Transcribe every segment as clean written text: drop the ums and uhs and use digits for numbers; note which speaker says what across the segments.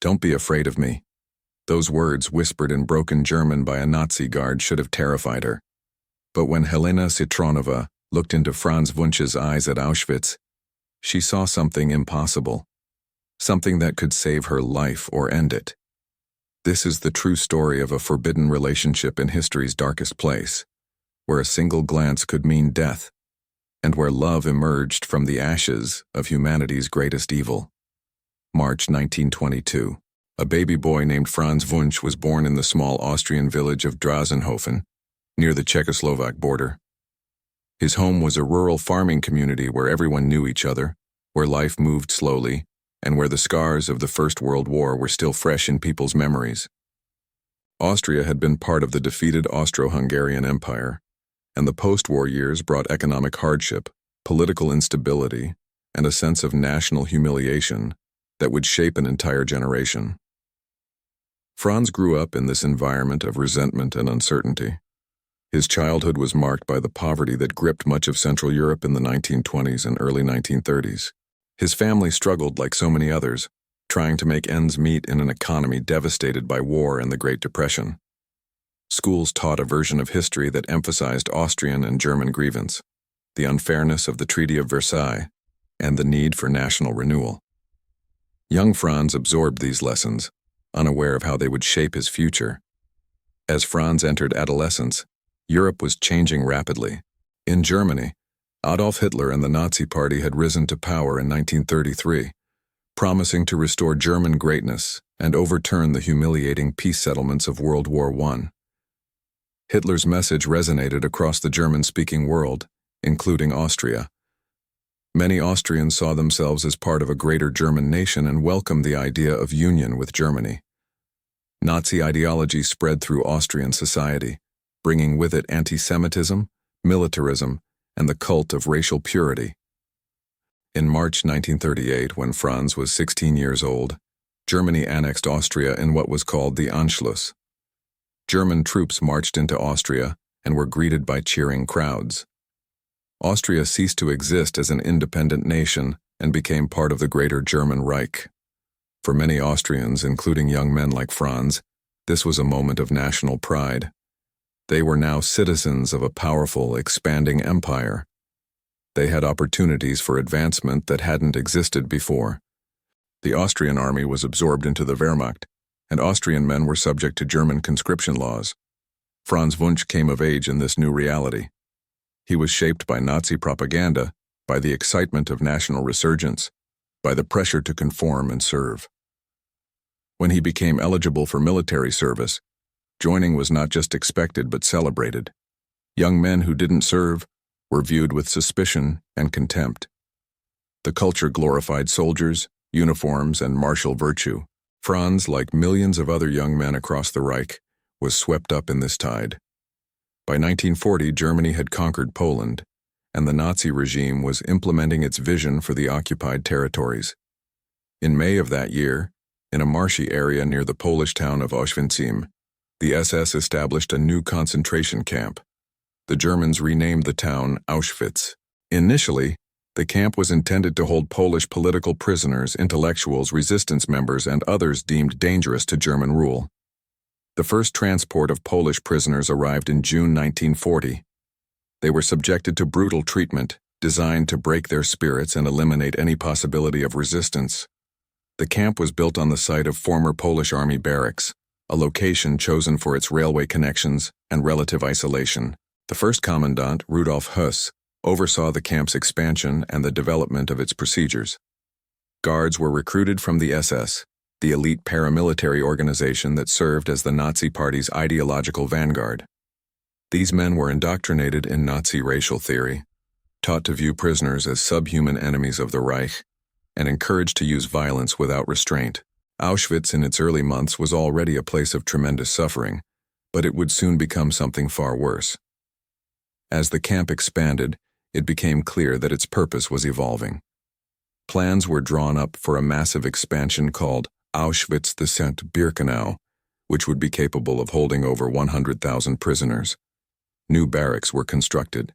Speaker 1: "Don't be afraid of me." Those words, whispered in broken German by a Nazi guard, should have terrified her. But when Helena Citronova looked into Franz Wunsch's eyes at Auschwitz, she saw something impossible, something that could save her life or end it. This is the true story of a forbidden relationship in history's darkest place, where a single glance could mean death, and where love emerged from the ashes of humanity's greatest evil. March 1922. A baby boy named Franz Wunsch was born in the small Austrian village of Drazenhofen, near the Czechoslovak border. His home was a rural farming community where everyone knew each other, where life moved slowly, and where the scars of the First World War were still fresh in people's memories. Austria had been part of the defeated Austro-Hungarian Empire, and the post-war years brought economic hardship, political instability, and a sense of national humiliation that would shape an entire generation. Franz grew up in this environment of resentment and uncertainty. His childhood was marked by the poverty that gripped much of Central Europe in the 1920s and early 1930s. His family struggled like so many others, trying to make ends meet in an economy devastated by war and the Great Depression. Schools taught a version of history that emphasized Austrian and German grievance, the unfairness of the Treaty of Versailles, and the need for national renewal. Young Franz absorbed these lessons, unaware of how they would shape his future. As Franz entered adolescence, Europe was changing rapidly. In Germany, Adolf Hitler and the Nazi Party had risen to power in 1933, promising to restore German greatness and overturn the humiliating peace settlements of World War I. Hitler's message resonated across the German-speaking world, including Austria. Many Austrians saw themselves as part of a greater German nation and welcomed the idea of union with Germany. Nazi ideology spread through Austrian society, bringing with it anti-Semitism, militarism, and the cult of racial purity. In March 1938, when Franz was 16 years old, Germany annexed Austria in what was called the Anschluss. German troops marched into Austria and were greeted by cheering crowds. Austria ceased to exist as an independent nation and became part of the Greater German Reich. For many Austrians, including young men like Franz, this was a moment of national pride. They were now citizens of a powerful, expanding empire. They had opportunities for advancement that hadn't existed before. The Austrian army was absorbed into the Wehrmacht, and Austrian men were subject to German conscription laws. Franz Wunsch came of age in this new reality. He was shaped by Nazi propaganda, by the excitement of national resurgence, by the pressure to conform and serve. When he became eligible for military service, joining was not just expected but celebrated. Young men who didn't serve were viewed with suspicion and contempt. The culture glorified soldiers, uniforms, and martial virtue. Franz, like millions of other young men across the Reich, was swept up in this tide. By 1940, Germany had conquered Poland, and the Nazi regime was implementing its vision for the occupied territories. In May of that year, in a marshy area near the Polish town of Auschwitz, the SS established a new concentration camp. The Germans renamed the town Auschwitz. Initially, the camp was intended to hold Polish political prisoners, intellectuals, resistance members, and others deemed dangerous to German rule. The first transport of Polish prisoners arrived in June 1940. They were subjected to brutal treatment, designed to break their spirits and eliminate any possibility of resistance. The camp was built on the site of former Polish Army barracks, a location chosen for its railway connections and relative isolation. The first commandant, Rudolf Höss, oversaw the camp's expansion and the development of its procedures. Guards were recruited from the SS, the elite paramilitary organization that served as the Nazi Party's ideological vanguard. These men were indoctrinated in Nazi racial theory, taught to view prisoners as subhuman enemies of the Reich, and encouraged to use violence without restraint. Auschwitz in its early months was already a place of tremendous suffering, but it would soon become something far worse. As the camp expanded, it became clear that its purpose was evolving. Plans were drawn up for a massive expansion called Auschwitz the St. Birkenau, which would be capable of holding over 100,000 prisoners. New barracks were constructed,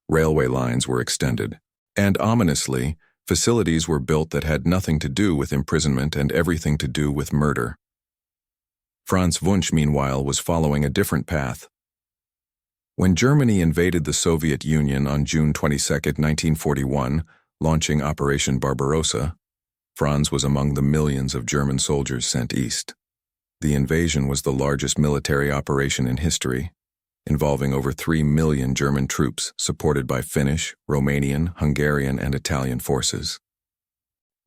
Speaker 1: railway lines were extended, and ominously, Facilities were built that had nothing to do with imprisonment and everything to do with murder. Franz Wunsch, meanwhile, was following a different path. When Germany invaded the Soviet Union on June 22, 1941, launching Operation Barbarossa, Franz was among the millions of German soldiers sent east. The invasion was the largest military operation in history, involving over 3 million German troops supported by Finnish, Romanian, Hungarian, and Italian forces.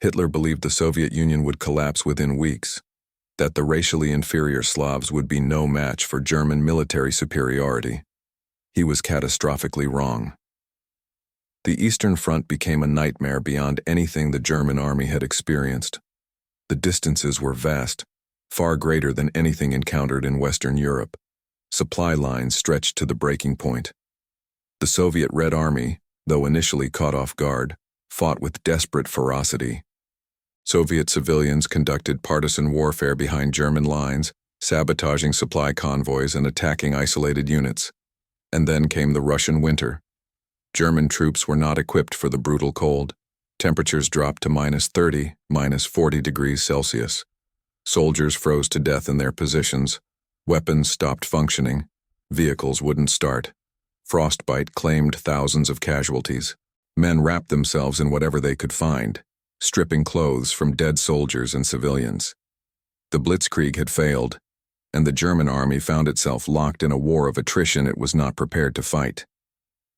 Speaker 1: Hitler believed the Soviet Union would collapse within weeks, that the racially inferior Slavs would be no match for German military superiority. He was catastrophically wrong. The Eastern Front became a nightmare beyond anything the German army had experienced. The distances were vast, far greater than anything encountered in Western Europe. Supply lines stretched to the breaking point. The Soviet Red Army, though initially caught off guard, fought with desperate ferocity. Soviet civilians conducted partisan warfare behind German lines, sabotaging supply convoys and attacking isolated units. And then came the Russian winter. German troops were not equipped for the brutal cold. Temperatures dropped to -30, -40 degrees Celsius. Soldiers froze to death in their positions. Weapons stopped functioning. Vehicles wouldn't start. Frostbite claimed thousands of casualties. Men wrapped themselves in whatever they could find, stripping clothes from dead soldiers and civilians. The Blitzkrieg had failed, and the German army found itself locked in a war of attrition it was not prepared to fight.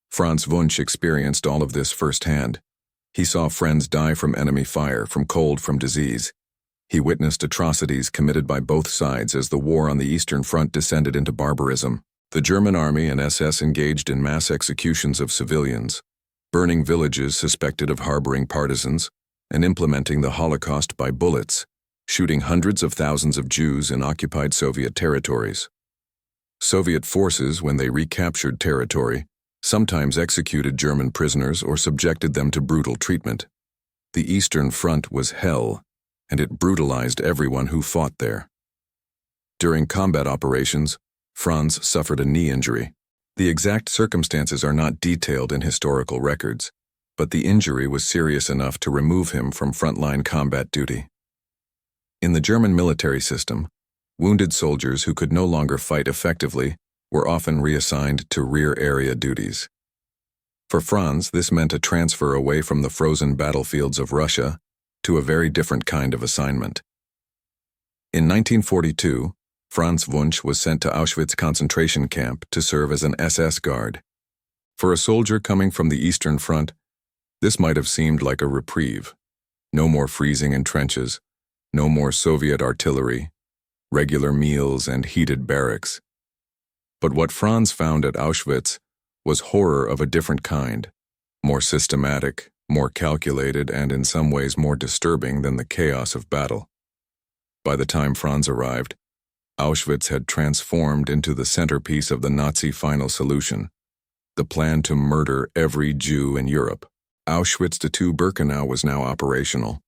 Speaker 1: Franz Wunsch experienced all of this firsthand. He saw friends die from enemy fire, from cold, from disease. He witnessed atrocities committed by both sides as the war on the Eastern Front descended into barbarism. The German army and SS engaged in mass executions of civilians, burning villages suspected of harboring partisans, and implementing the Holocaust by bullets, shooting hundreds of thousands of Jews in occupied Soviet territories. Soviet forces, when they recaptured territory, sometimes executed German prisoners or subjected them to brutal treatment. The Eastern Front was hell, and it brutalized everyone who fought there. During combat operations, Franz suffered a knee injury. The exact circumstances are not detailed in historical records, but the injury was serious enough to remove him from frontline combat duty. In the German military system, wounded soldiers who could no longer fight effectively were often reassigned to rear area duties. For Franz, this meant a transfer away from the frozen battlefields of Russia to a very different kind of assignment. In 1942, Franz Wunsch was sent to Auschwitz concentration camp to serve as an SS guard. For a soldier coming from the Eastern Front, this might have seemed like a reprieve. No more freezing in trenches, no more Soviet artillery, regular meals and heated barracks. But what Franz found at Auschwitz was horror of a different kind, more systematic, more calculated, and in some ways more disturbing than the chaos of battle. By the time Franz arrived, Auschwitz had transformed into the centerpiece of the Nazi final solution, the plan to murder every Jew in Europe. Auschwitz II Birkenau was now operational,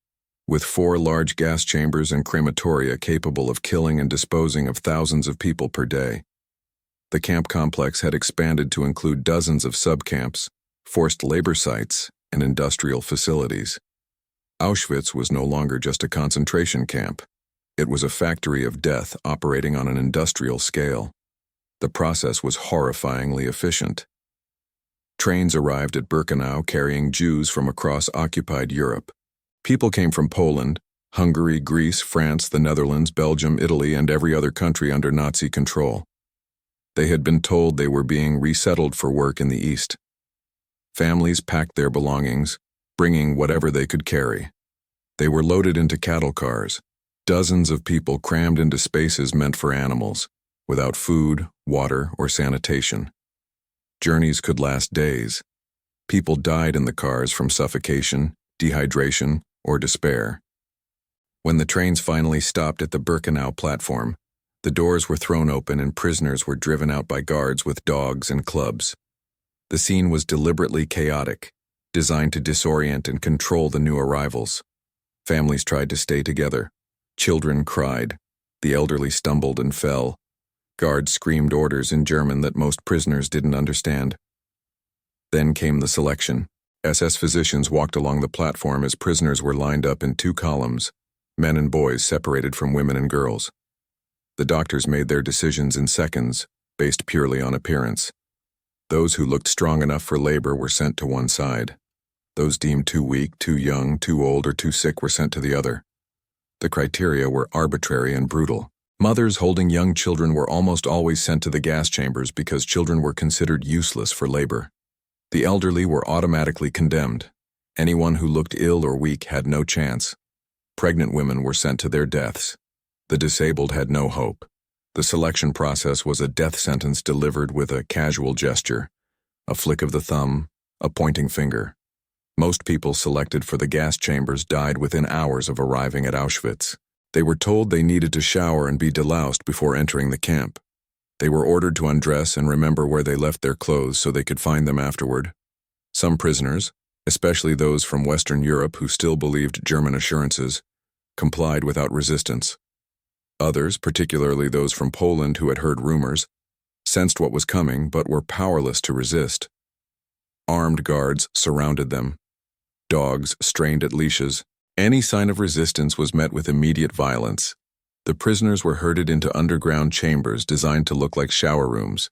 Speaker 1: with 4 large gas chambers and crematoria capable of killing and disposing of thousands of people per day. The camp complex had expanded to include dozens of subcamps, forced labor sites, and industrial facilities. Auschwitz was no longer just a concentration camp. It was a factory of death operating on an industrial scale. The process was horrifyingly efficient. Trains arrived at Birkenau carrying Jews from across occupied Europe. People came from Poland, Hungary, Greece, France, the Netherlands, Belgium, Italy, and every other country under Nazi control. They had been told they were being resettled for work in the East. Families packed their belongings, bringing whatever they could carry. They were loaded into cattle cars. Dozens of people crammed into spaces meant for animals, without food, water, or sanitation. Journeys could last days. People died in the cars from suffocation, dehydration, or despair. When the trains finally stopped at the Birkenau platform, the doors were thrown open and prisoners were driven out by guards with dogs and clubs. The scene was deliberately chaotic, designed to disorient and control the new arrivals. Families tried to stay together. Children cried. The elderly stumbled and fell. Guards screamed orders in German that most prisoners didn't understand. Then came the selection. SS physicians walked along the platform as prisoners were lined up in 2 columns, men and boys separated from women and girls. The doctors made their decisions in seconds, based purely on appearance. Those who looked strong enough for labor were sent to one side. Those deemed too weak, too young, too old, or too sick were sent to the other. The criteria were arbitrary and brutal. Mothers holding young children were almost always sent to the gas chambers because children were considered useless for labor. The elderly were automatically condemned. Anyone who looked ill or weak had no chance. Pregnant women were sent to their deaths. The disabled had no hope. The selection process was a death sentence delivered with a casual gesture, a flick of the thumb, a pointing finger. Most people selected for the gas chambers died within hours of arriving at Auschwitz. They were told they needed to shower and be deloused before entering the camp. They were ordered to undress and remember where they left their clothes so they could find them afterward. Some prisoners, especially those from Western Europe who still believed German assurances, complied without resistance. Others, particularly those from Poland who had heard rumors, sensed what was coming but were powerless to resist. Armed guards surrounded them. Dogs strained at leashes. Any sign of resistance was met with immediate violence. The prisoners were herded into underground chambers designed to look like shower rooms.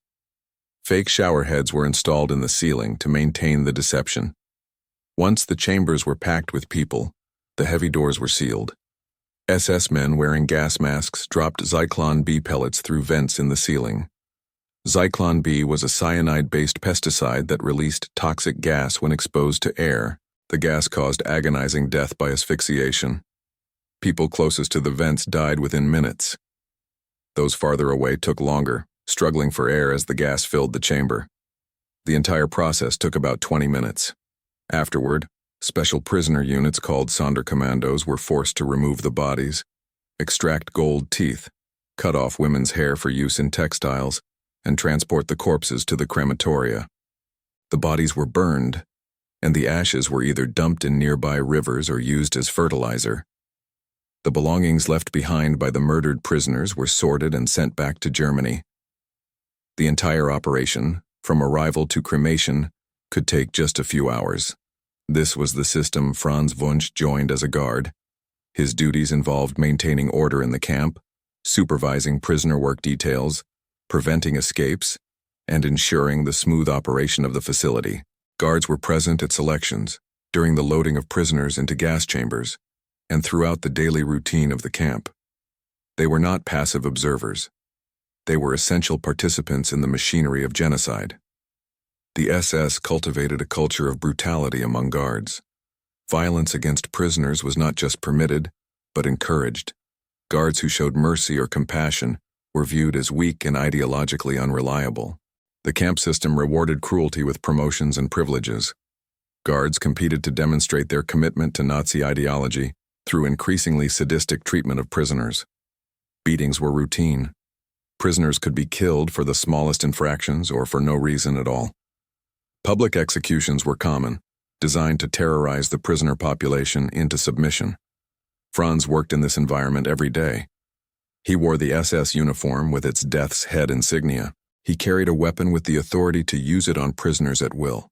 Speaker 1: Fake shower heads were installed in the ceiling to maintain the deception. Once the chambers were packed with people, the heavy doors were sealed. SS men wearing gas masks dropped Zyklon B pellets through vents in the ceiling. Zyklon B was a cyanide-based pesticide that released toxic gas when exposed to air. The gas caused agonizing death by asphyxiation. People closest to the vents died within minutes. Those farther away took longer, struggling for air as the gas filled the chamber. The entire process took about 20 minutes. Afterward, special prisoner units called Sonderkommandos were forced to remove the bodies, extract gold teeth, cut off women's hair for use in textiles, and transport the corpses to the crematoria. The bodies were burned, and the ashes were either dumped in nearby rivers or used as fertilizer. The belongings left behind by the murdered prisoners were sorted and sent back to Germany. The entire operation, from arrival to cremation, could take just a few hours. This was the system Franz Wunsch joined as a guard. His duties involved maintaining order in the camp, supervising prisoner work details, preventing escapes, and ensuring the smooth operation of the facility. Guards were present at selections, during the loading of prisoners into gas chambers, and throughout the daily routine of the camp. They were not passive observers. They were essential participants in the machinery of genocide. The SS cultivated a culture of brutality among guards. Violence against prisoners was not just permitted, but encouraged. Guards who showed mercy or compassion were viewed as weak and ideologically unreliable. The camp system rewarded cruelty with promotions and privileges. Guards competed to demonstrate their commitment to Nazi ideology through increasingly sadistic treatment of prisoners. Beatings were routine. Prisoners could be killed for the smallest infractions or for no reason at all. Public executions were common, designed to terrorize the prisoner population into submission. Franz worked in this environment every day. He wore the SS uniform with its death's head insignia. He carried a weapon with the authority to use it on prisoners at will.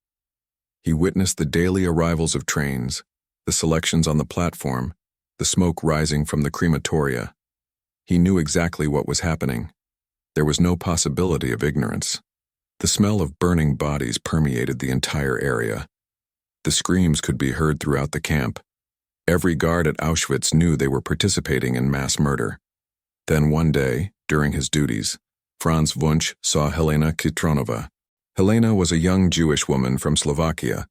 Speaker 1: He witnessed the daily arrivals of trains, the selections on the platform, the smoke rising from the crematoria. He knew exactly what was happening. There was no possibility of ignorance. The smell of burning bodies permeated the entire area. The screams could be heard throughout the camp. Every guard at Auschwitz knew they were participating in mass murder. Then one day, during his duties, Franz Wunsch saw Helena Kitronova. Helena was a young Jewish woman from Slovakia,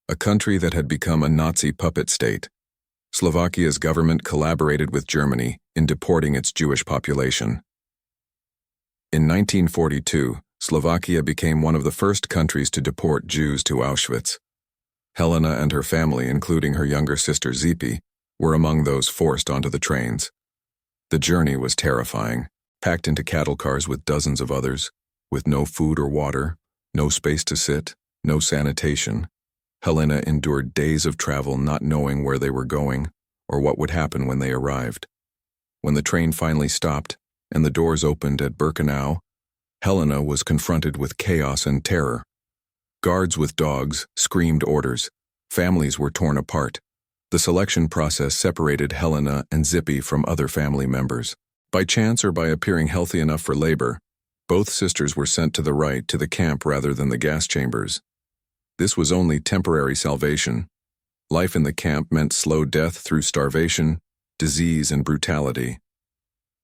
Speaker 1: a country that had become a Nazi puppet state. Slovakia's government collaborated with Germany in deporting its Jewish population. In 1942, Slovakia became one of the first countries to deport Jews to Auschwitz. Helena and her family, including her younger sister Zipi, were among those forced onto the trains. The journey was terrifying, packed into cattle cars with dozens of others, with no food or water, no space to sit, no sanitation. Helena endured days of travel not knowing where they were going or what would happen when they arrived. When the train finally stopped and the doors opened at Birkenau, Helena was confronted with chaos and terror. Guards with dogs screamed orders, Families were torn apart. The selection process separated Helena and Zippy from other family members. By chance or by appearing healthy enough for labor, both sisters were sent to the right to the camp rather than the gas chambers. This was only temporary salvation. Life in the camp meant slow death through starvation, disease, and brutality.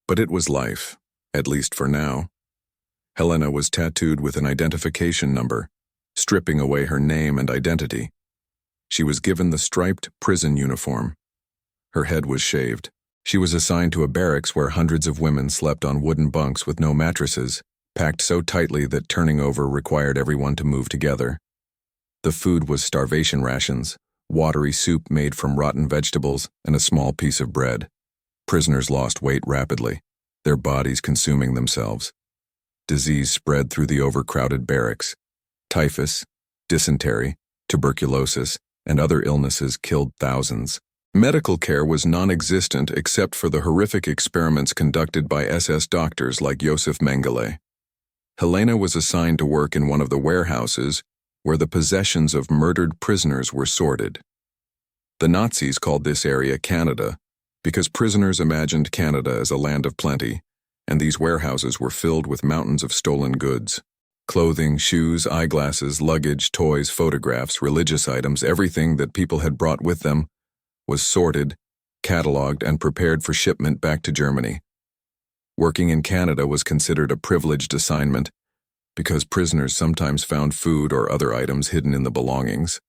Speaker 1: But it was life, at least for now. Helena was tattooed with an identification number, stripping away her name and identity. She was given the striped prison uniform. Her head was shaved. She was assigned to a barracks where hundreds of women slept on wooden bunks with no mattresses, packed so tightly that turning over required everyone to move together. The food was starvation rations, watery soup made from rotten vegetables, and a small piece of bread. Prisoners lost weight rapidly, their bodies consuming themselves. Disease spread through the overcrowded barracks. Typhus, dysentery, tuberculosis, and other illnesses killed thousands. Medical care was non-existent except for the horrific experiments conducted by SS doctors like Josef Mengele. Helena was assigned to work in one of the warehouses where the possessions of murdered prisoners were sorted. The Nazis called this area Canada because prisoners imagined Canada as a land of plenty, and these warehouses were filled with mountains of stolen goods. Clothing, shoes, eyeglasses, luggage, toys, photographs, religious items, everything that people had brought with them was sorted, cataloged, and prepared for shipment back to Germany. Working in Canada was considered a privileged assignment because prisoners sometimes found food or other items hidden in the belongings.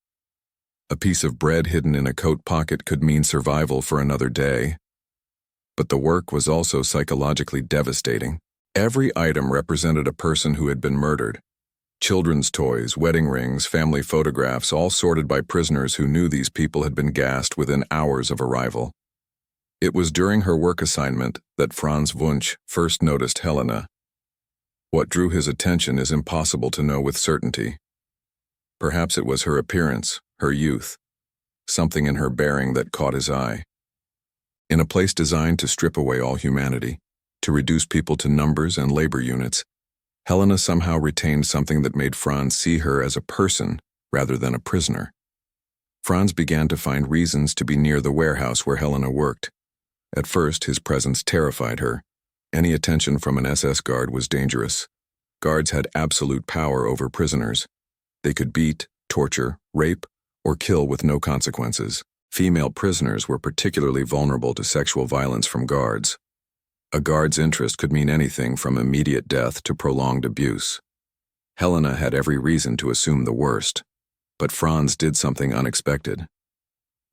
Speaker 1: A piece of bread hidden in a coat pocket could mean survival for another day. But the work was also psychologically devastating. Every item represented a person who had been murdered. Children's toys, wedding rings, family photographs, all sorted by prisoners who knew these people had been gassed within hours of arrival. It was during her work assignment that Franz Wunsch first noticed Helena. What drew his attention is impossible to know with certainty. Perhaps it was her appearance, her youth, something in her bearing that caught his eye. In a place designed to strip away all humanity, to reduce people to numbers and labor units, Helena somehow retained something that made Franz see her as a person rather than a prisoner. Franz began to find reasons to be near the warehouse where Helena worked. At first, his presence terrified her. Any attention from an SS guard was dangerous. Guards had absolute power over prisoners. They could beat, torture, rape, or kill with no consequences. Female prisoners were particularly vulnerable to sexual violence from guards. A guard's interest could mean anything from immediate death to prolonged abuse. Helena had every reason to assume the worst, but Franz did something unexpected.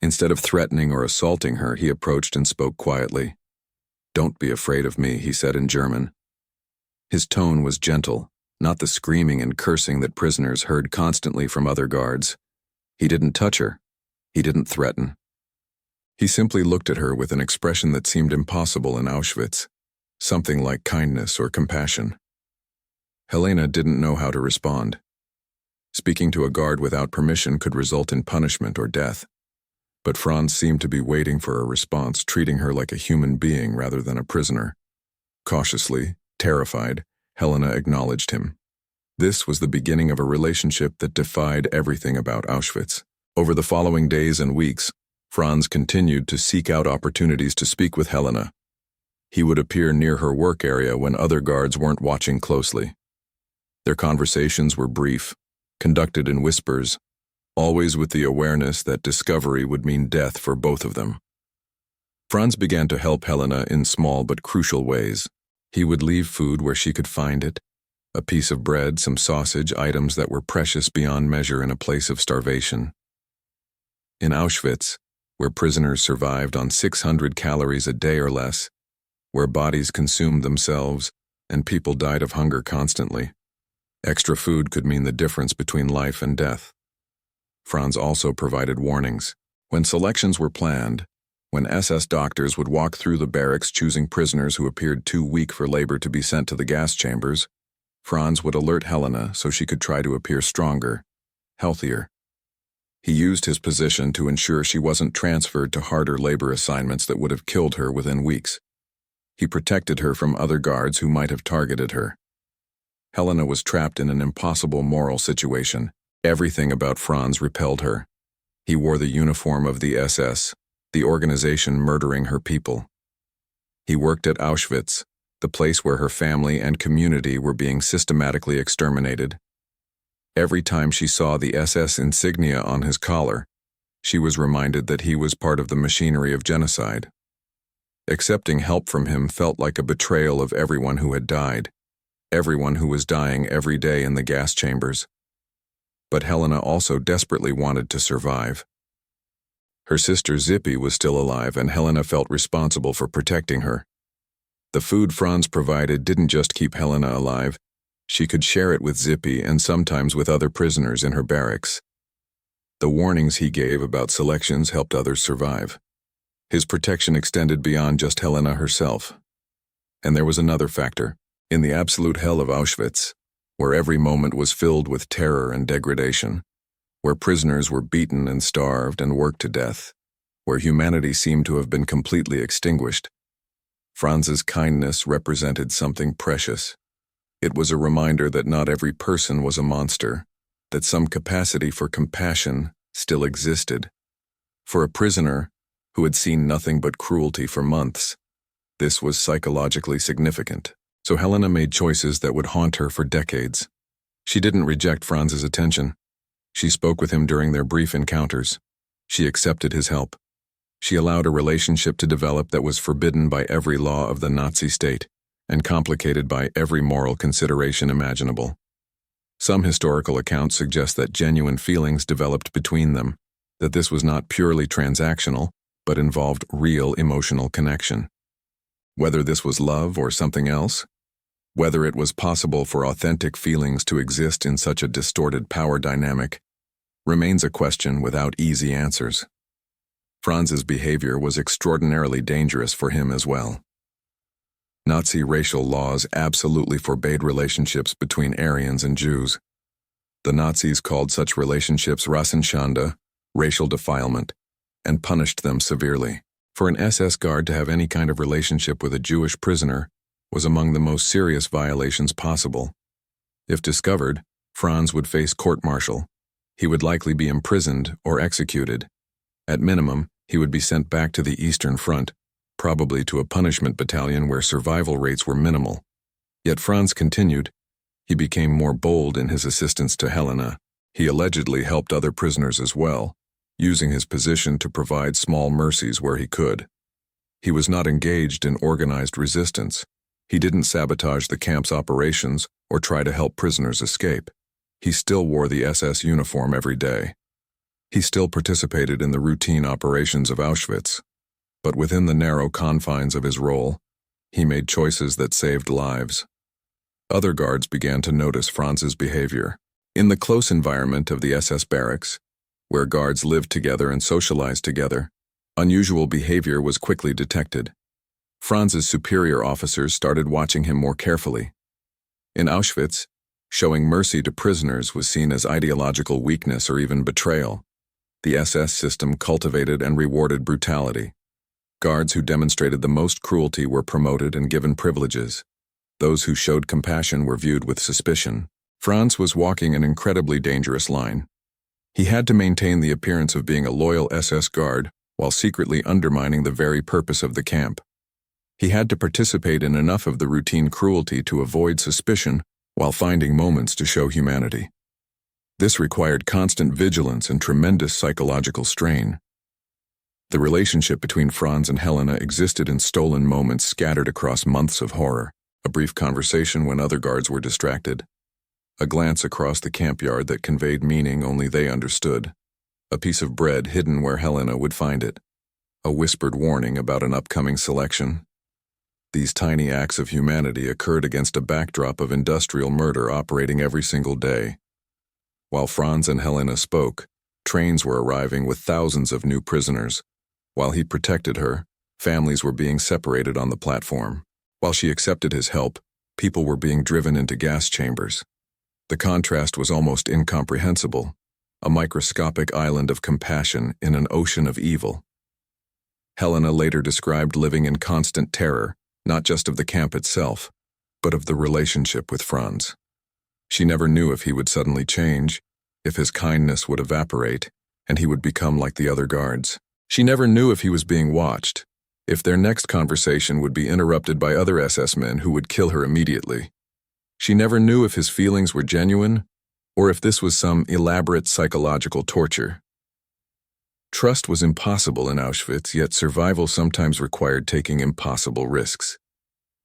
Speaker 1: Instead of threatening or assaulting her, he approached and spoke quietly. "Don't be afraid of me," he said in German. His tone was gentle, not the screaming and cursing that prisoners heard constantly from other guards. He didn't touch her. He didn't threaten. He simply looked at her with an expression that seemed impossible in Auschwitz, something like kindness or compassion. Helena didn't know how to respond. Speaking to a guard without permission could result in punishment or death. But Franz seemed to be waiting for a response, treating her like a human being rather than a prisoner. Cautiously, terrified, Helena acknowledged him. This was the beginning of a relationship that defied everything about Auschwitz. Over the following days and weeks, Franz continued to seek out opportunities to speak with Helena. He would appear near her work area when other guards weren't watching closely. Their conversations were brief, conducted in whispers, always with the awareness that discovery would mean death for both of them. Franz began to help Helena in small but crucial ways. He would leave food where she could find it, a piece of bread, some sausage, items that were precious beyond measure in a place of starvation. In Auschwitz, where prisoners survived on 600 calories a day or less, where bodies consumed themselves and people died of hunger constantly, extra food could mean the difference between life and death. Franz also provided warnings. When selections were planned, when SS doctors would walk through the barracks choosing prisoners who appeared too weak for labor to be sent to the gas chambers, Franz would alert Helena so she could try to appear stronger, healthier. He used his position to ensure she wasn't transferred to harder labor assignments that would have killed her within weeks. He protected her from other guards who might have targeted her. Helena was trapped in an impossible moral situation. Everything about Franz repelled her. He wore the uniform of the SS, the organization murdering her people. He worked at Auschwitz, the place where her family and community were being systematically exterminated. Every time she saw the SS insignia on his collar, she was reminded that he was part of the machinery of genocide. Accepting help from him felt like a betrayal of everyone who had died, everyone who was dying every day in the gas chambers. But Helena also desperately wanted to survive. Her sister Zippy was still alive, and Helena felt responsible for protecting her. The food Franz provided didn't just keep Helena alive, she could share it with Zippy and sometimes with other prisoners in her barracks. The warnings he gave about selections helped others survive. His protection extended beyond just Helena herself. And there was another factor. In the absolute hell of Auschwitz, where every moment was filled with terror and degradation, where prisoners were beaten and starved and worked to death, where humanity seemed to have been completely extinguished, Franz's kindness represented something precious. It was a reminder that not every person was a monster, that some capacity for compassion still existed. For a prisoner who had seen nothing but cruelty for months, this was psychologically significant. So Helena made choices that would haunt her for decades. She didn't reject Franz's attention. She spoke with him during their brief encounters. She accepted his help. She allowed a relationship to develop that was forbidden by every law of the Nazi state and complicated by every moral consideration imaginable. Some historical accounts suggest that genuine feelings developed between them, that this was not purely transactional, but involved real emotional connection. Whether this was love or something else, whether it was possible for authentic feelings to exist in such a distorted power dynamic, remains a question without easy answers. Franz's behavior was extraordinarily dangerous for him as well. Nazi racial laws absolutely forbade relationships between Aryans and Jews. The Nazis called such relationships Rassenschande, racial defilement, and punished them severely. For an SS guard to have any kind of relationship with a Jewish prisoner was among the most serious violations possible. If discovered, Franz would face court-martial. He would likely be imprisoned or executed. At minimum, he would be sent back to the Eastern Front, probably to a punishment battalion where survival rates were minimal. Yet Franz continued. He became more bold in his assistance to Helena. He allegedly helped other prisoners as well, using his position to provide small mercies where he could. He was not engaged in organized resistance. He didn't sabotage the camp's operations or try to help prisoners escape. He still wore the SS uniform every day. He still participated in the routine operations of Auschwitz. But within the narrow confines of his role, he made choices that saved lives. Other guards began to notice Franz's behavior. In the close environment of the SS barracks, where guards lived together and socialized together, unusual behavior was quickly detected. Franz's superior officers started watching him more carefully. In Auschwitz, showing mercy to prisoners was seen as ideological weakness or even betrayal. The SS system cultivated and rewarded brutality. Guards who demonstrated the most cruelty were promoted and given privileges. Those who showed compassion were viewed with suspicion. Franz was walking an incredibly dangerous line. He had to maintain the appearance of being a loyal SS guard while secretly undermining the very purpose of the camp. He had to participate in enough of the routine cruelty to avoid suspicion while finding moments to show humanity. This required constant vigilance and tremendous psychological strain. The relationship between Franz and Helena existed in stolen moments scattered across months of horror. A brief conversation when other guards were distracted. A glance across the camp yard that conveyed meaning only they understood. A piece of bread hidden where Helena would find it. A whispered warning about an upcoming selection. These tiny acts of humanity occurred against a backdrop of industrial murder operating every single day. While Franz and Helena spoke, trains were arriving with thousands of new prisoners. While he protected her, families were being separated on the platform. While she accepted his help, people were being driven into gas chambers. The contrast was almost incomprehensible, a microscopic island of compassion in an ocean of evil. Helena later described living in constant terror, not just of the camp itself, but of the relationship with Franz. She never knew if he would suddenly change, if his kindness would evaporate, and he would become like the other guards. She never knew if he was being watched, if their next conversation would be interrupted by other SS men who would kill her immediately. She never knew if his feelings were genuine, or if this was some elaborate psychological torture. Trust was impossible in Auschwitz, yet survival sometimes required taking impossible risks.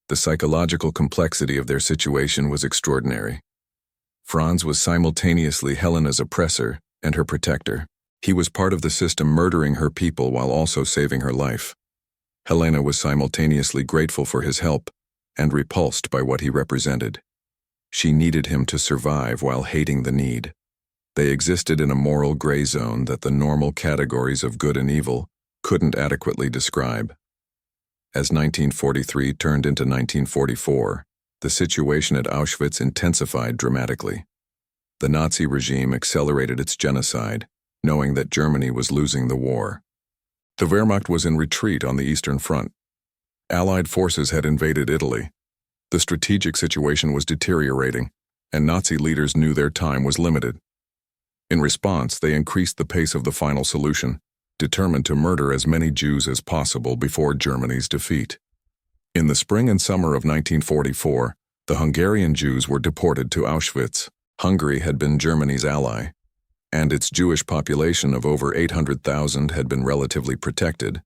Speaker 1: The psychological complexity of their situation was extraordinary. Franz was simultaneously Helena's oppressor and her protector. He was part of the system murdering her people while also saving her life. Helena was simultaneously grateful for his help and repulsed by what he represented. She needed him to survive while hating the need. They existed in a moral gray zone that the normal categories of good and evil couldn't adequately describe. As 1943 turned into 1944, the situation at Auschwitz intensified dramatically. The Nazi regime accelerated its genocide, knowing that Germany was losing the war. The Wehrmacht was in retreat on the Eastern Front. Allied forces had invaded Italy. The strategic situation was deteriorating, and Nazi leaders knew their time was limited. In response, they increased the pace of the final solution, determined to murder as many Jews as possible before Germany's defeat. In the spring and summer of 1944, the Hungarian Jews were deported to Auschwitz. Hungary had been Germany's ally, and its Jewish population of over 800,000 had been relatively protected.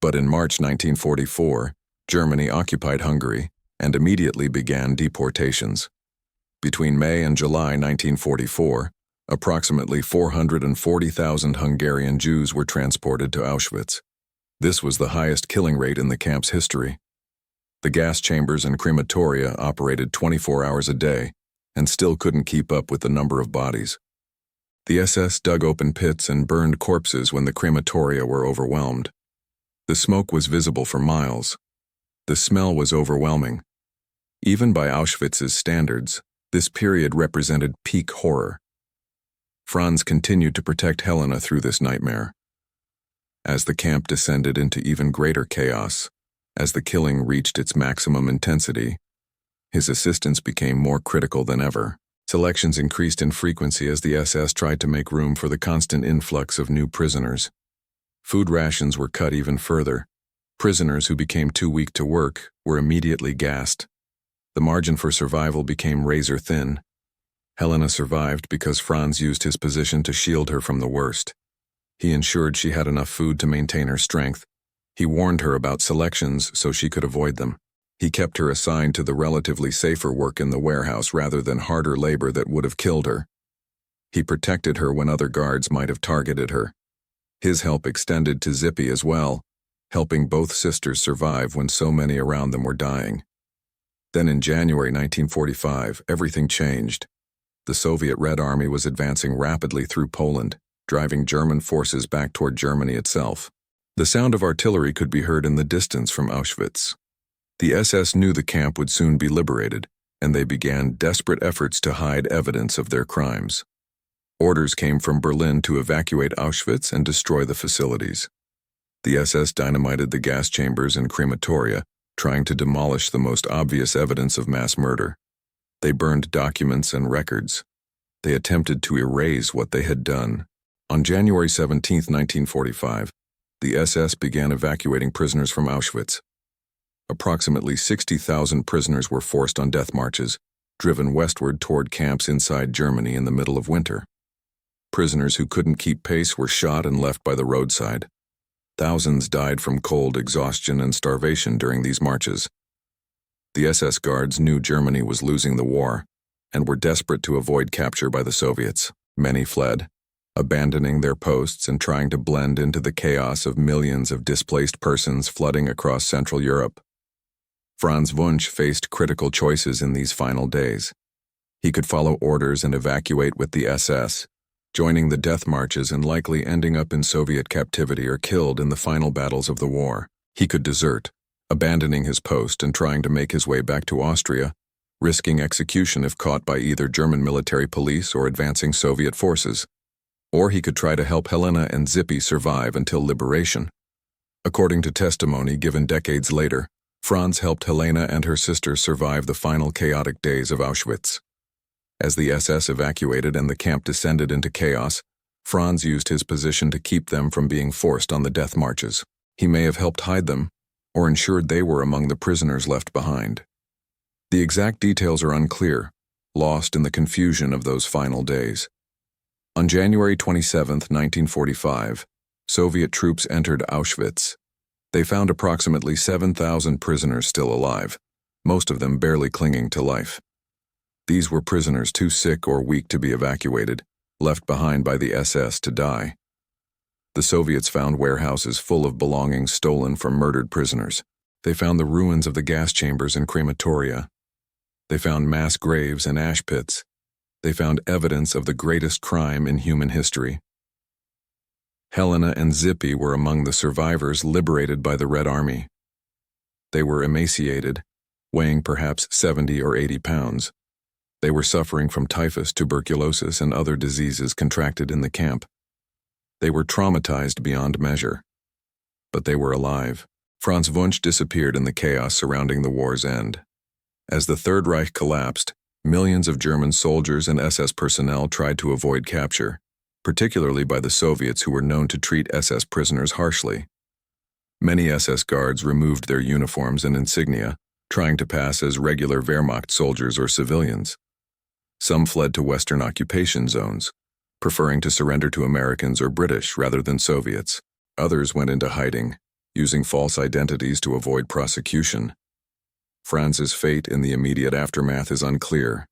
Speaker 1: But in March 1944, Germany occupied Hungary and immediately began deportations. Between May and July 1944, approximately 440,000 Hungarian Jews were transported to Auschwitz. This was the highest killing rate in the camp's history. The gas chambers and crematoria operated 24 hours a day and still couldn't keep up with the number of bodies. The SS dug open pits and burned corpses when the crematoria were overwhelmed. The smoke was visible for miles. The smell was overwhelming. Even by Auschwitz's standards, this period represented peak horror. Franz continued to protect Helena through this nightmare. As the camp descended into even greater chaos, as the killing reached its maximum intensity, his assistance became more critical than ever. Selections increased in frequency as the SS tried to make room for the constant influx of new prisoners. Food rations were cut even further. Prisoners who became too weak to work were immediately gassed. The margin for survival became razor thin. Helena survived because Franz used his position to shield her from the worst. He ensured she had enough food to maintain her strength. He warned her about selections so she could avoid them. He kept her assigned to the relatively safer work in the warehouse rather than harder labor that would have killed her. He protected her when other guards might have targeted her. His help extended to Zippy as well, helping both sisters survive when so many around them were dying. Then in January 1945, everything changed. The Soviet Red Army was advancing rapidly through Poland, driving German forces back toward Germany itself. The sound of artillery could be heard in the distance from Auschwitz. The SS knew the camp would soon be liberated, and they began desperate efforts to hide evidence of their crimes. Orders came from Berlin to evacuate Auschwitz and destroy the facilities. The SS dynamited the gas chambers and crematoria, trying to demolish the most obvious evidence of mass murder. They burned documents and records. They attempted to erase what they had done. On January 17, 1945, the SS began evacuating prisoners from Auschwitz. Approximately 60,000 prisoners were forced on death marches, driven westward toward camps inside Germany in the middle of winter. Prisoners who couldn't keep pace were shot and left by the roadside. Thousands died from cold, exhaustion, and starvation during these marches. The SS guards knew Germany was losing the war and were desperate to avoid capture by the Soviets. Many fled, abandoning their posts and trying to blend into the chaos of millions of displaced persons flooding across Central Europe. Franz Wunsch faced critical choices in these final days. He could follow orders and evacuate with the SS, joining the death marches and likely ending up in Soviet captivity or killed in the final battles of the war. He could desert, abandoning his post and trying to make his way back to Austria, risking execution if caught by either German military police or advancing Soviet forces. Or he could try to help Helena and Zippy survive until liberation. According to testimony given decades later, Franz helped Helena and her sister survive the final chaotic days of Auschwitz. As the SS evacuated and the camp descended into chaos, Franz used his position to keep them from being forced on the death marches. He may have helped hide them, or ensured they were among the prisoners left behind. The exact details are unclear, lost in the confusion of those final days. On January 27, 1945, Soviet troops entered Auschwitz. They found approximately 7,000 prisoners still alive, most of them barely clinging to life. These were prisoners too sick or weak to be evacuated, left behind by the SS to die. The Soviets found warehouses full of belongings stolen from murdered prisoners. They found the ruins of the gas chambers and crematoria. They found mass graves and ash pits. They found evidence of the greatest crime in human history. Helena and Zippy were among the survivors liberated by the Red Army. They were emaciated, weighing perhaps 70 or 80 pounds. They were suffering from typhus, tuberculosis, and other diseases contracted in the camp. They were traumatized beyond measure. But they were alive. Franz Wunsch disappeared in the chaos surrounding the war's end. As the Third Reich collapsed, millions of German soldiers and SS personnel tried to avoid capture, particularly by the Soviets who were known to treat SS prisoners harshly. Many SS guards removed their uniforms and insignia, trying to pass as regular Wehrmacht soldiers or civilians. Some fled to Western occupation zones, preferring to surrender to Americans or British rather than Soviets. Others went into hiding, using false identities to avoid prosecution. Franz's fate in the immediate aftermath is unclear.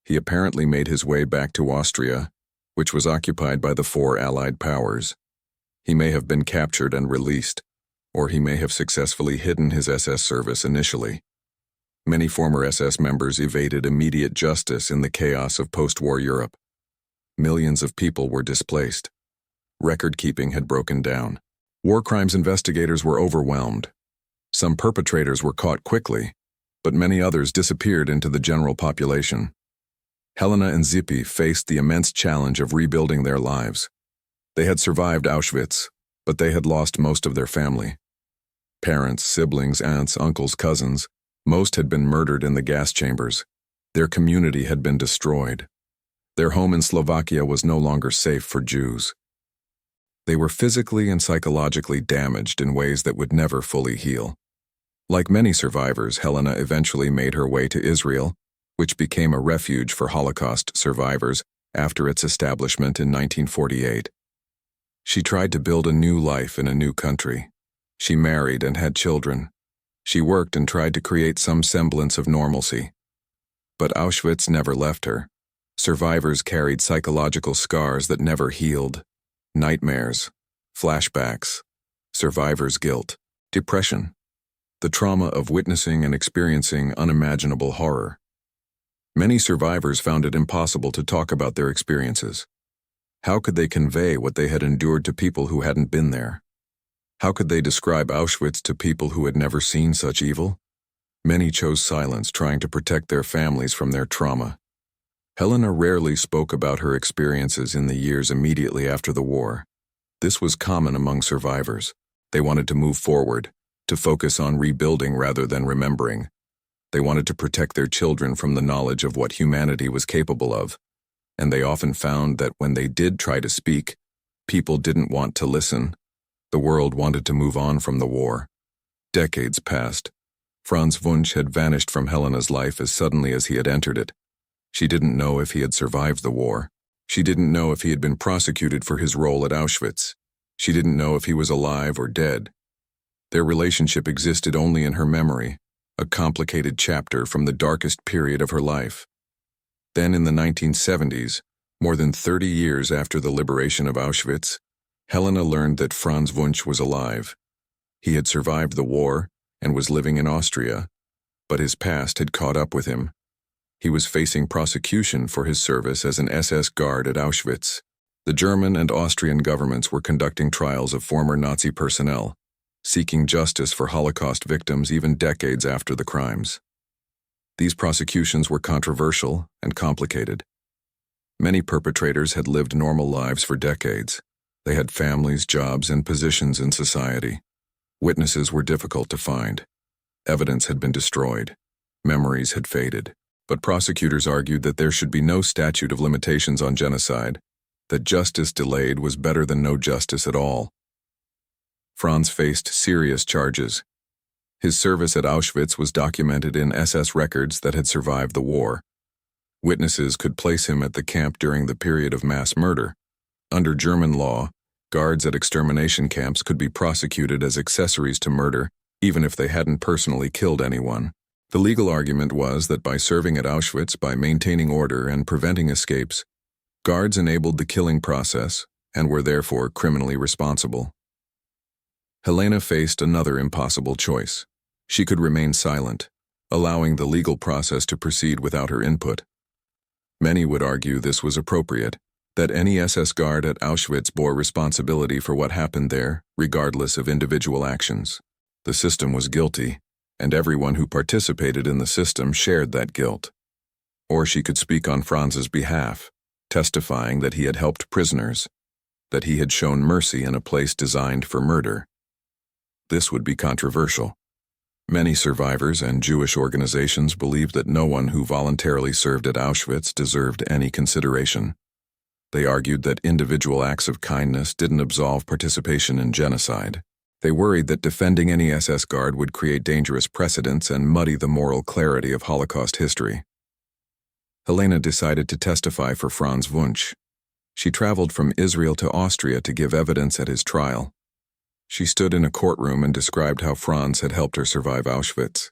Speaker 1: He apparently made his way back to Austria, which was occupied by the four Allied powers. He may have been captured and released, or he may have successfully hidden his SS service initially. Many former SS members evaded immediate justice in the chaos of post-war Europe. Millions of people were displaced. Record-keeping had broken down. War crimes investigators were overwhelmed. Some perpetrators were caught quickly, but many others disappeared into the general population. Helena and Zippy faced the immense challenge of rebuilding their lives. They had survived Auschwitz, but they had lost most of their family. Parents, siblings, aunts, uncles, cousins, most had been murdered in the gas chambers. Their community had been destroyed. Their home in Slovakia was no longer safe for Jews. They were physically and psychologically damaged in ways that would never fully heal. Like many survivors, Helena eventually made her way to Israel, which became a refuge for Holocaust survivors after its establishment in 1948. She tried to build a new life in a new country. She married and had children. She worked and tried to create some semblance of normalcy. But Auschwitz never left her. Survivors carried psychological scars that never healed. Nightmares, flashbacks, survivor's guilt, depression, the trauma of witnessing and experiencing unimaginable horror. Many survivors found it impossible to talk about their experiences. How could they convey what they had endured to people who hadn't been there? How could they describe Auschwitz to people who had never seen such evil? Many chose silence, trying to protect their families from their trauma. Helena rarely spoke about her experiences in the years immediately after the war. This was common among survivors. They wanted to move forward, to focus on rebuilding rather than remembering. They wanted to protect their children from the knowledge of what humanity was capable of, and they often found that when they did try to speak, people didn't want to listen. The world wanted to move on from the war. Decades passed. Franz Wunsch had vanished from Helena's life as suddenly as he had entered it. She didn't know if he had survived the war. She didn't know if he had been prosecuted for his role at Auschwitz. She didn't know if he was alive or dead. Their relationship existed only in her memory, a complicated chapter from the darkest period of her life. Then in the 1970s, more than 30 years after the liberation of Auschwitz, Helena learned that Franz Wunsch was alive. He had survived the war and was living in Austria, but his past had caught up with him. He was facing prosecution for his service as an SS guard at Auschwitz. The German and Austrian governments were conducting trials of former Nazi personnel, seeking justice for Holocaust victims even decades after the crimes. These prosecutions were controversial and complicated. Many perpetrators had lived normal lives for decades. They had families, jobs, and positions in society. Witnesses were difficult to find. Evidence had been destroyed. Memories had faded. But prosecutors argued that there should be no statute of limitations on genocide, that justice delayed was better than no justice at all. Franz faced serious charges. His service at Auschwitz was documented in SS records that had survived the war. Witnesses could place him at the camp during the period of mass murder. Under German law, guards at extermination camps could be prosecuted as accessories to murder, even if they hadn't personally killed anyone. The legal argument was that by serving at Auschwitz, by maintaining order and preventing escapes, guards enabled the killing process and were therefore criminally responsible. Helena faced another impossible choice. She could remain silent, allowing the legal process to proceed without her input. Many would argue this was appropriate, that any SS guard at Auschwitz bore responsibility for what happened there, regardless of individual actions. The system was guilty, and everyone who participated in the system shared that guilt. Or she could speak on Franz's behalf, testifying that he had helped prisoners, that he had shown mercy in a place designed for murder. This would be controversial. Many survivors and Jewish organizations believed that no one who voluntarily served at Auschwitz deserved any consideration. They argued that individual acts of kindness didn't absolve participation in genocide. They worried that defending any SS guard would create dangerous precedents and muddy the moral clarity of Holocaust history. Helena decided to testify for Franz Wunsch. She traveled from Israel to Austria to give evidence at his trial. She stood in a courtroom and described how Franz had helped her survive Auschwitz.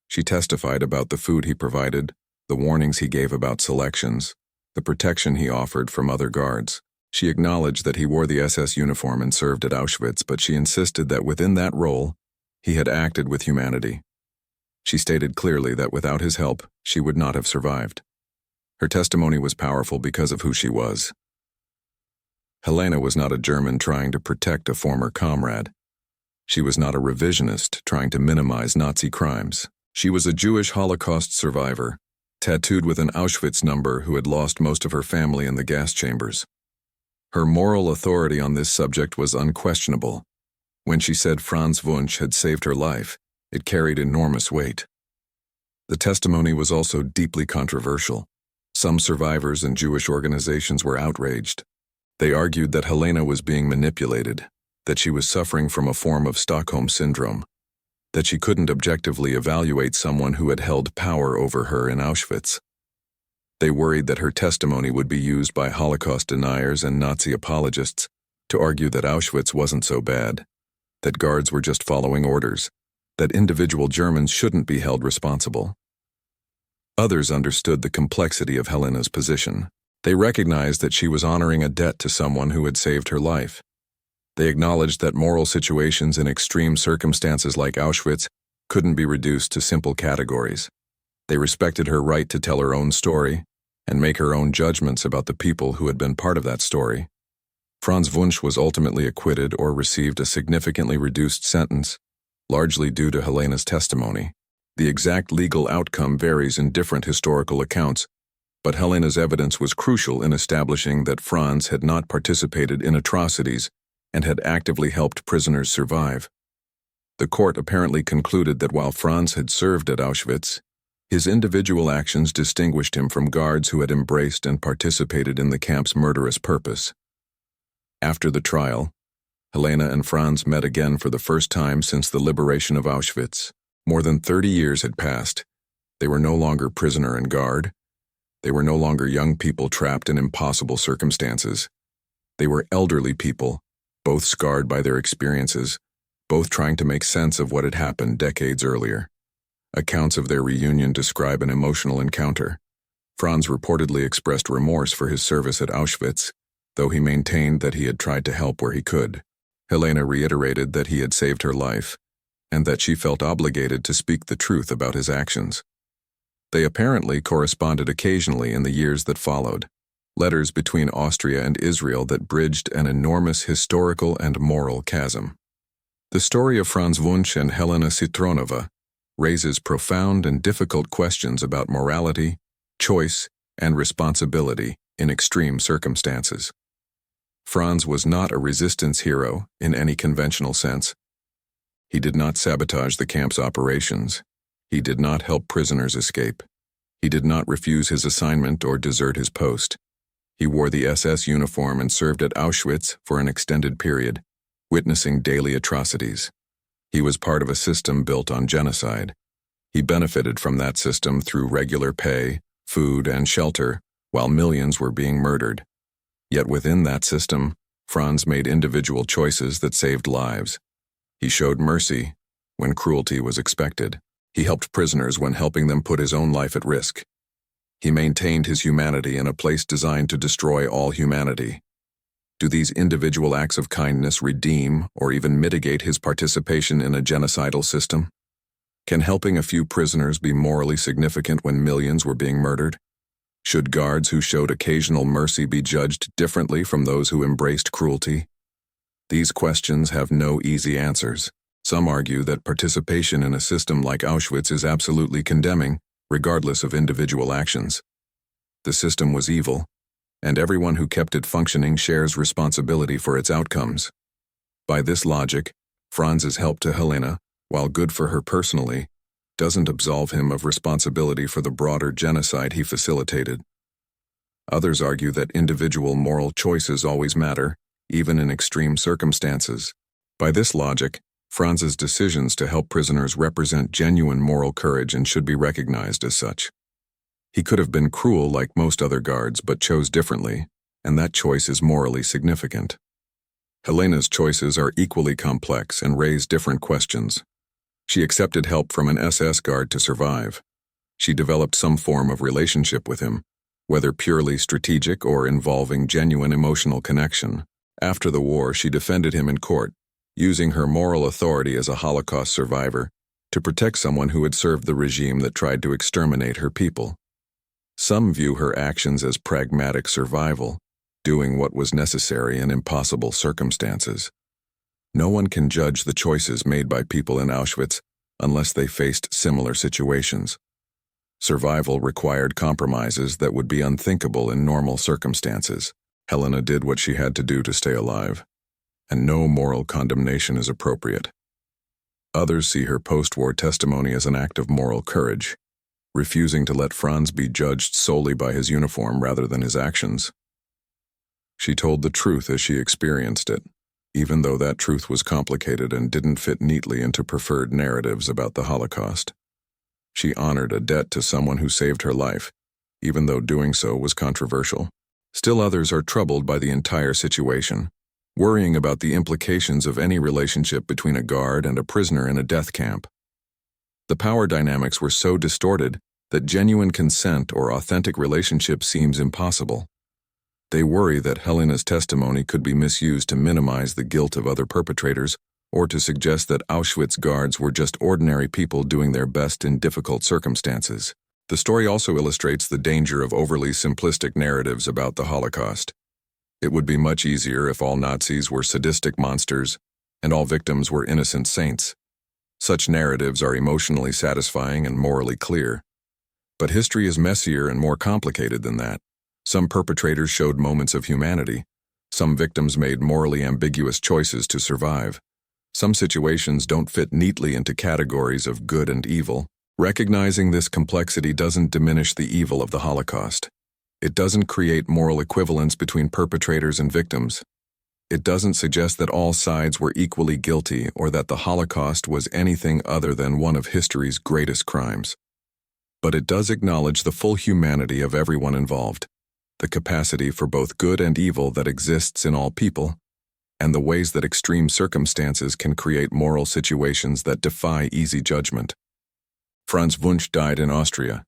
Speaker 1: She testified about the food he provided, the warnings he gave about selections, the protection he offered from other guards. She acknowledged that he wore the SS uniform and served at Auschwitz, but she insisted that within that role, he had acted with humanity. She stated clearly that without his help, she would not have survived. Her testimony was powerful because of who she was. Helena was not a German trying to protect a former comrade. She was not a revisionist trying to minimize Nazi crimes. She was a Jewish Holocaust survivor, tattooed with an Auschwitz number, who had lost most of her family in the gas chambers. Her moral authority on this subject was unquestionable. When she said Franz Wunsch had saved her life, it carried enormous weight. The testimony was also deeply controversial. Some survivors and Jewish organizations were outraged. They argued that Helena was being manipulated, that she was suffering from a form of Stockholm syndrome, that she couldn't objectively evaluate someone who had held power over her in Auschwitz. They worried that her testimony would be used by Holocaust deniers and Nazi apologists to argue that Auschwitz wasn't so bad, that guards were just following orders, that individual Germans shouldn't be held responsible. Others understood the complexity of Helena's position. They recognized that she was honoring a debt to someone who had saved her life. They acknowledged that moral situations in extreme circumstances like Auschwitz couldn't be reduced to simple categories. They respected her right to tell her own story and make her own judgments about the people who had been part of that story. Franz Wunsch was ultimately acquitted or received a significantly reduced sentence, largely due to Helena's testimony. The exact legal outcome varies in different historical accounts, but Helena's evidence was crucial in establishing that Franz had not participated in atrocities and had actively helped prisoners survive. The court apparently concluded that while Franz had served at Auschwitz, his individual actions distinguished him from guards who had embraced and participated in the camp's murderous purpose. After the trial, Helena and Franz met again for the first time since the liberation of Auschwitz. More than 30 years had passed. They were no longer prisoner and guard. They were no longer young people trapped in impossible circumstances. They were elderly people, both scarred by their experiences, both trying to make sense of what had happened decades earlier. Accounts of their reunion describe an emotional encounter. Franz reportedly expressed remorse for his service at Auschwitz, though he maintained that he had tried to help where he could. Helena reiterated that he had saved her life, and that she felt obligated to speak the truth about his actions. They apparently corresponded occasionally in the years that followed, letters between Austria and Israel that bridged an enormous historical and moral chasm. The story of Franz Wunsch and Helena Citronova raises profound and difficult questions about morality, choice, and responsibility in extreme circumstances. Franz was not a resistance hero in any conventional sense. He did not sabotage the camp's operations. He did not help prisoners escape. He did not refuse his assignment or desert his post. He wore the SS uniform and served at Auschwitz for an extended period, witnessing daily atrocities. He was part of a system built on genocide. He benefited from that system through regular pay, food, and shelter, while millions were being murdered. Yet within that system, Franz made individual choices that saved lives. He showed mercy when cruelty was expected. He helped prisoners when helping them put his own life at risk. He maintained his humanity in a place designed to destroy all humanity. Do these individual acts of kindness redeem or even mitigate his participation in a genocidal system? Can helping a few prisoners be morally significant when millions were being murdered? Should guards who showed occasional mercy be judged differently from those who embraced cruelty? These questions have no easy answers. Some argue that participation in a system like Auschwitz is absolutely condemning, regardless of individual actions. The system was evil, and everyone who kept it functioning shares responsibility for its outcomes. By this logic, Franz's help to Helena, while good for her personally, doesn't absolve him of responsibility for the broader genocide he facilitated. Others argue that individual moral choices always matter, even in extreme circumstances. By this logic, Franz's decisions to help prisoners represent genuine moral courage and should be recognized as such. He could have been cruel like most other guards but chose differently, and that choice is morally significant. Helena's choices are equally complex and raise different questions. She accepted help from an SS guard to survive. She developed some form of relationship with him, whether purely strategic or involving genuine emotional connection. After the war, she defended him in court, using her moral authority as a Holocaust survivor to protect someone who had served the regime that tried to exterminate her people. Some view her actions as pragmatic survival, doing what was necessary in impossible circumstances. No one can judge the choices made by people in Auschwitz unless they faced similar situations. Survival required compromises that would be unthinkable in normal circumstances. Helena did what she had to do to stay alive, and no moral condemnation is appropriate. Others see her post-war testimony as an act of moral courage, refusing to let Franz be judged solely by his uniform rather than his actions. She told the truth as she experienced it, even though that truth was complicated and didn't fit neatly into preferred narratives about the Holocaust. She honored a debt to someone who saved her life, even though doing so was controversial. Still others are troubled by the entire situation, worrying about the implications of any relationship between a guard and a prisoner in a death camp. The power dynamics were so distorted that genuine consent or authentic relationship seems impossible. They worry that Helena's testimony could be misused to minimize the guilt of other perpetrators or to suggest that Auschwitz guards were just ordinary people doing their best in difficult circumstances. The story also illustrates the danger of overly simplistic narratives about the Holocaust. It would be much easier if all Nazis were sadistic monsters and all victims were innocent saints. Such narratives are emotionally satisfying and morally clear. But history is messier and more complicated than that. Some perpetrators showed moments of humanity. Some victims made morally ambiguous choices to survive. Some situations don't fit neatly into categories of good and evil. Recognizing this complexity doesn't diminish the evil of the Holocaust. It doesn't create moral equivalence between perpetrators and victims. It doesn't suggest that all sides were equally guilty or that the Holocaust was anything other than one of history's greatest crimes. But it does acknowledge the full humanity of everyone involved, the capacity for both good and evil that exists in all people, and the ways that extreme circumstances can create moral situations that defy easy judgment. Franz Wunsch died in Austria.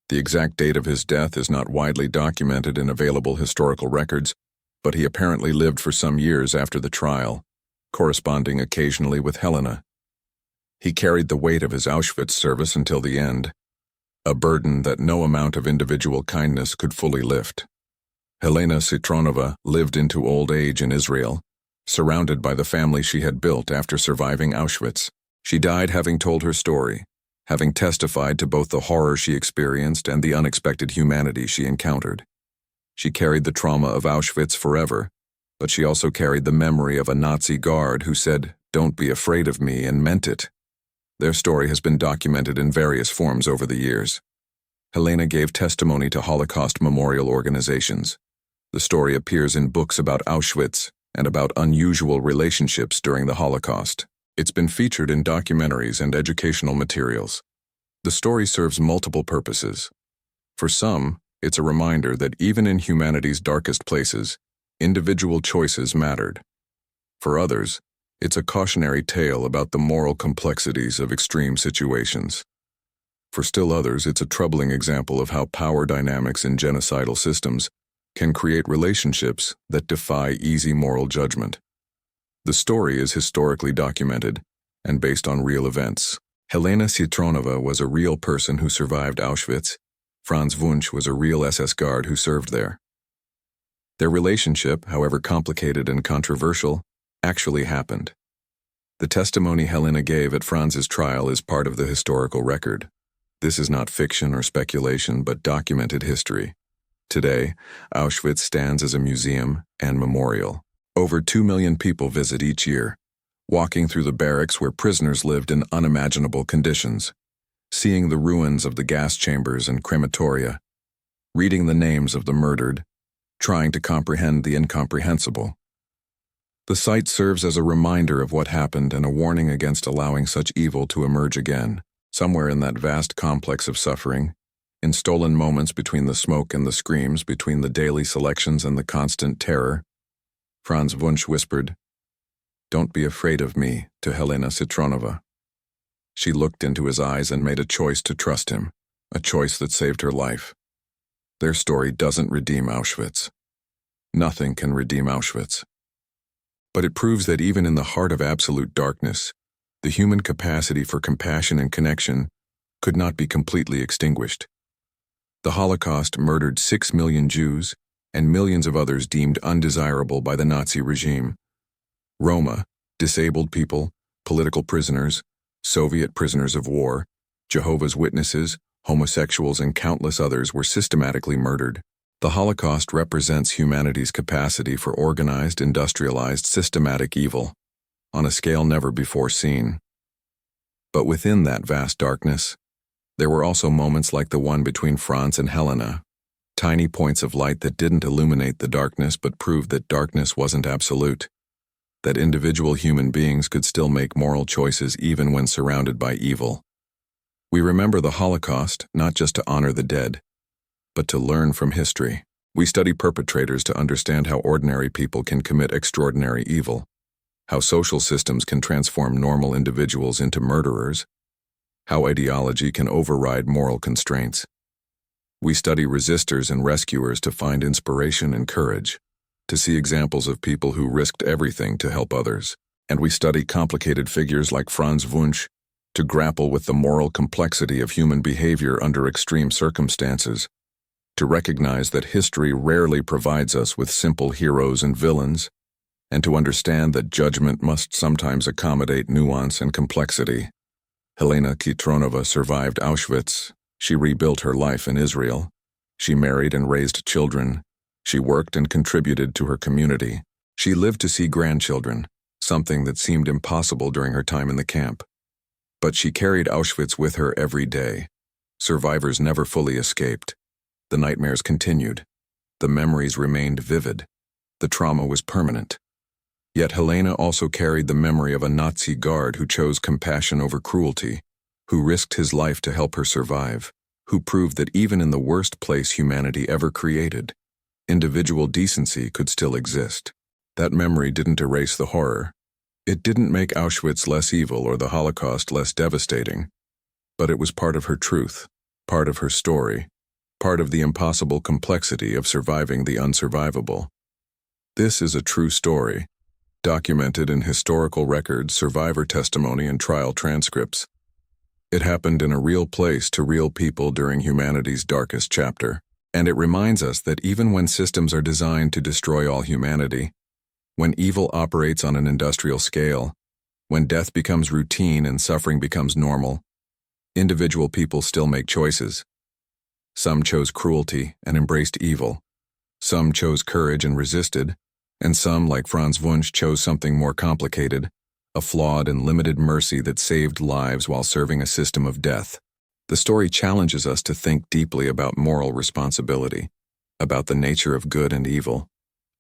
Speaker 1: The exact date of his death is not widely documented in available historical records, but he apparently lived for some years after the trial, corresponding occasionally with Helena. He carried the weight of his Auschwitz service until the end, a burden that no amount of individual kindness could fully lift. Helena Citronova lived into old age in Israel, surrounded by the family she had built after surviving Auschwitz. She died having told her story, having testified to both the horror she experienced and the unexpected humanity she encountered. She carried the trauma of Auschwitz forever, but she also carried the memory of a Nazi guard who said, "Don't be afraid of me," and meant it. Their story has been documented in various forms over the years. Helena gave testimony to Holocaust memorial organizations. The story appears in books about Auschwitz and about unusual relationships during the Holocaust. It's been featured in documentaries and educational materials. The story serves multiple purposes. For some, it's a reminder that even in humanity's darkest places, individual choices mattered. For others, it's a cautionary tale about the moral complexities of extreme situations. For still others, it's a troubling example of how power dynamics in genocidal systems can create relationships that defy easy moral judgment. The story is historically documented and based on real events. Helena Citronova was a real person who survived Auschwitz. Franz Wunsch was a real SS guard who served there. Their relationship, however complicated and controversial, actually happened. The testimony Helena gave at Franz's trial is part of the historical record. This is not fiction or speculation, but documented history. Today, Auschwitz stands as a museum and memorial. Over 2 million people visit each year, walking through the barracks where prisoners lived in unimaginable conditions, seeing the ruins of the gas chambers and crematoria, reading the names of the murdered, trying to comprehend the incomprehensible. The site serves as a reminder of what happened and a warning against allowing such evil to emerge again. Somewhere in that vast complex of suffering, in stolen moments between the smoke and the screams, between the daily selections and the constant terror, Franz Wunsch whispered, "Don't be afraid of me," to Helena Citronova. She looked into his eyes and made a choice to trust him, a choice that saved her life. Their story doesn't redeem Auschwitz. Nothing can redeem Auschwitz. But it proves that even in the heart of absolute darkness, the human capacity for compassion and connection could not be completely extinguished. The Holocaust murdered 6 million Jews and millions of others deemed undesirable by the Nazi regime. Roma, disabled people, political prisoners, Soviet prisoners of war, Jehovah's Witnesses, homosexuals, and countless others were systematically murdered. The Holocaust represents humanity's capacity for organized, industrialized, systematic evil, on a scale never before seen. But within that vast darkness, there were also moments like the one between Franz and Helena, tiny points of light that didn't illuminate the darkness but proved that darkness wasn't absolute, that individual human beings could still make moral choices even when surrounded by evil. We remember the Holocaust not just to honor the dead, but to learn from history. We study perpetrators to understand how ordinary people can commit extraordinary evil, how social systems can transform normal individuals into murderers, how ideology can override moral constraints. We study resistors and rescuers to find inspiration and courage, to see examples of people who risked everything to help others. And we study complicated figures like Franz Wunsch to grapple with the moral complexity of human behavior under extreme circumstances, to recognize that history rarely provides us with simple heroes and villains, and to understand that judgment must sometimes accommodate nuance and complexity. Helena Citronova survived Auschwitz. She rebuilt her life in Israel. She married and raised children. She worked and contributed to her community. She lived to see grandchildren, something that seemed impossible during her time in the camp. But she carried Auschwitz with her every day. Survivors never fully escaped. The nightmares continued. The memories remained vivid. The trauma was permanent. Yet Helena also carried the memory of a Nazi guard who chose compassion over cruelty, who risked his life to help her survive, who proved that even in the worst place humanity ever created, individual decency could still exist. That memory didn't erase the horror. It didn't make Auschwitz less evil or the Holocaust less devastating, but it was part of her truth, part of her story, part of the impossible complexity of surviving the unsurvivable. This is a true story, documented in historical records, survivor testimony, and trial transcripts. It happened in a real place to real people during humanity's darkest chapter, and it reminds us that even when systems are designed to destroy all humanity, when evil operates on an industrial scale, when death becomes routine and suffering becomes normal, individual people still make choices. Some chose cruelty and embraced evil. Some chose courage and resisted. And some, like Franz Wunsch, chose something more complicated, a flawed and limited mercy that saved lives while serving a system of death. The story challenges us to think deeply about moral responsibility. about the nature of good and evil,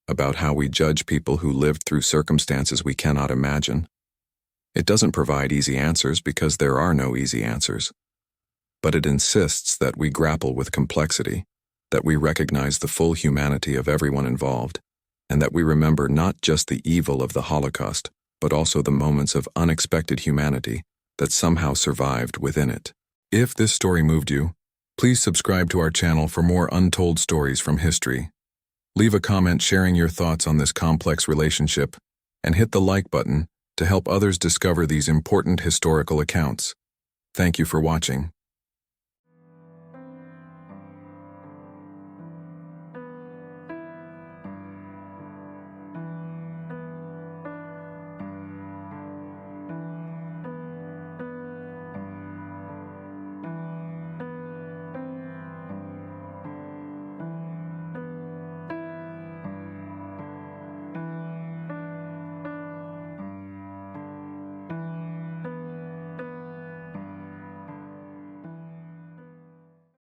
Speaker 1: about how we judge people who lived through circumstances we cannot imagine. It doesn't provide easy answers because there are no easy answers, but it insists that we grapple with complexity, that we recognize the full humanity of everyone involved, and that we remember not just the evil of the Holocaust, but also the moments of unexpected humanity that somehow survived within it. If this story moved you, please subscribe to our channel for more untold stories from history. Leave a comment sharing your thoughts on this complex relationship, and hit the like button to help others discover these important historical accounts. Thank you for watching.